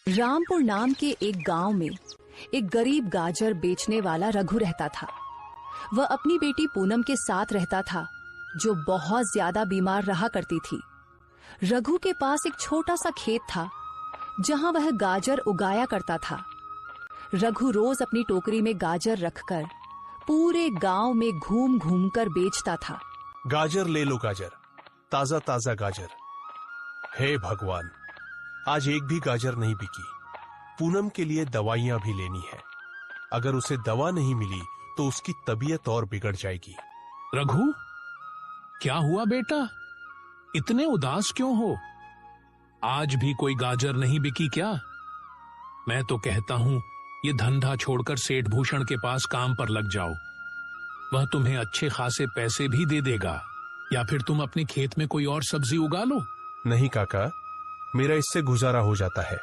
रामपुर नाम के एक गांव में एक गरीब गाजर बेचने वाला रघु रहता था। वह अपनी बेटी पूनम के साथ रहता था, जो बहुत ज्यादा बीमार रहा करती थी। रघु के पास एक छोटा सा खेत था, जहां वह गाजर उगाया करता था। रघु रोज अपनी टोकरी में गाजर रखकर पूरे गांव में घूम घूम कर बेचता था। गाजर ले लो गाजर, ताजा ताजा गाजर। हे भगवान, आज एक भी गाजर नहीं बिकी। पूनम के लिए दवाइयां भी लेनी है। अगर उसे दवा नहीं मिली तो उसकी तबीयत और बिगड़ जाएगी। रघु, क्या हुआ बेटा? इतने उदास क्यों हो? आज भी कोई गाजर नहीं बिकी क्या? मैं तो कहता हूं ये धंधा छोड़कर सेठ भूषण के पास काम पर लग जाओ। वह तुम्हें अच्छे खासे पैसे भी दे देगा, या फिर तुम अपने खेत में कोई और सब्जी उगा लो। नहीं काका, मेरा इससे गुजारा हो जाता है।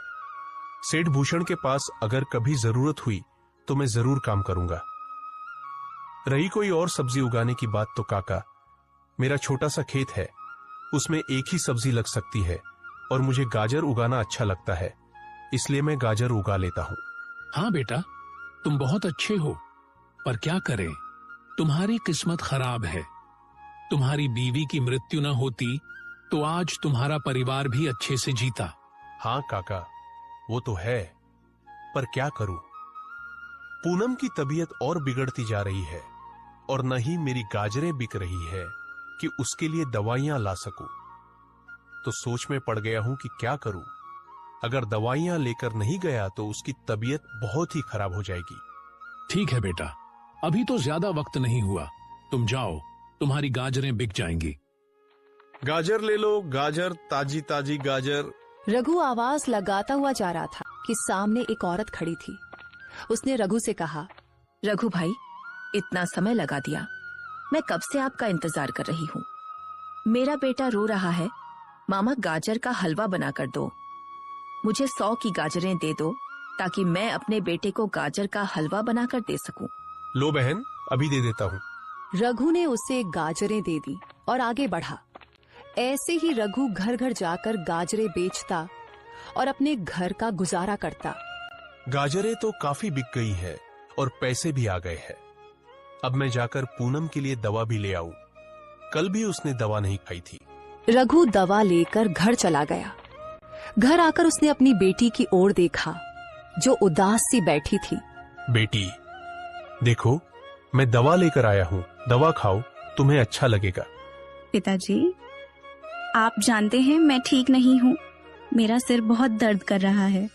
सेठ भूषण के पास अगर कभी जरूरत हुई तो मैं जरूर काम करूंगा। रही कोई और सब्जी उगाने की बात तो काका, मेरा छोटा सा खेत है, उसमें एक ही सब्जी लग सकती है और मुझे गाजर उगाना अच्छा लगता है, इसलिए मैं गाजर उगा लेता हूं। हाँ बेटा, तुम बहुत अच्छे हो, पर क्या करें, तुम्हारी किस्मत खराब है। तुम्हारी बीवी की मृत्यु न होती तो आज तुम्हारा परिवार भी अच्छे से जीता। हाँ काका, वो तो है, पर क्या करूं? पूनम की तबीयत और बिगड़ती जा रही है और न ही मेरी गाजरें बिक रही है कि उसके लिए दवाइयां ला सकूं। तो सोच में पड़ गया हूं कि क्या करूं। अगर दवाइयां लेकर नहीं गया तो उसकी तबीयत बहुत ही खराब हो जाएगी। ठीक है बेटा, अभी तो ज्यादा वक्त नहीं हुआ, तुम जाओ, तुम्हारी गाजरें बिक जाएंगी। गाजर ले लो गाजर, ताजी ताजी गाजर। रघु आवाज लगाता हुआ जा रहा था कि सामने एक औरत खड़ी थी। उसने रघु से कहा, रघु भाई, इतना समय लगा दिया, मैं कब से आपका इंतजार कर रही हूँ। मेरा बेटा रो रहा है, मामा गाजर का हलवा बनाकर दो। मुझे 100 की गाजरें दे दो ताकि मैं अपने बेटे को गाजर का हलवा बनाकर दे सकूं। लो बहन, अभी दे देता हूँ। रघु ने उसे गाजरें दे दी और आगे बढ़ा। ऐसे ही रघु घर घर जाकर गाजरें बेचता और अपने घर का गुजारा करता। गाजरें तो काफी बिक गई है और पैसे भी आ गए हैं। अब मैं जाकर पूनम के लिए दवा भी ले आऊं। कल भी उसने दवा नहीं खाई थी। रघु दवा लेकर घर चला गया। घर आकर उसने अपनी बेटी की ओर देखा, जो उदास सी बैठी थी। बेटी, देखो, मैं दवा लेकर आया हूँ, दवा खाओ, तुम्हें अच्छा लगेगा। पिताजी, आप जानते हैं मैं ठीक नहीं हूँ, मेरा सिर बहुत दर्द कर रहा है।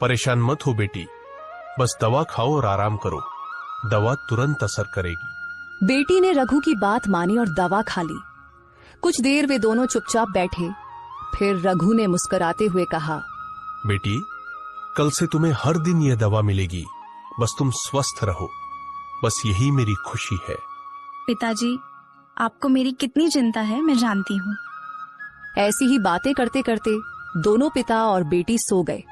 परेशान मत हो बेटी, बस दवा खाओ और आराम करो, दवा तुरंत असर करेगी। बेटी ने रघु की बात मानी और दवा खा ली। कुछ देर वे दोनों चुपचाप बैठे। फिर रघु ने मुस्कुराते हुए कहा, बेटी, कल से तुम्हें हर दिन यह दवा मिलेगी, बस तुम स्वस्थ रहो, बस यही मेरी खुशी है। पिताजी, आपको मेरी कितनी चिंता है मैं जानती हूँ। ऐसी ही बातें करते करते दोनों पिता और बेटी सो गए।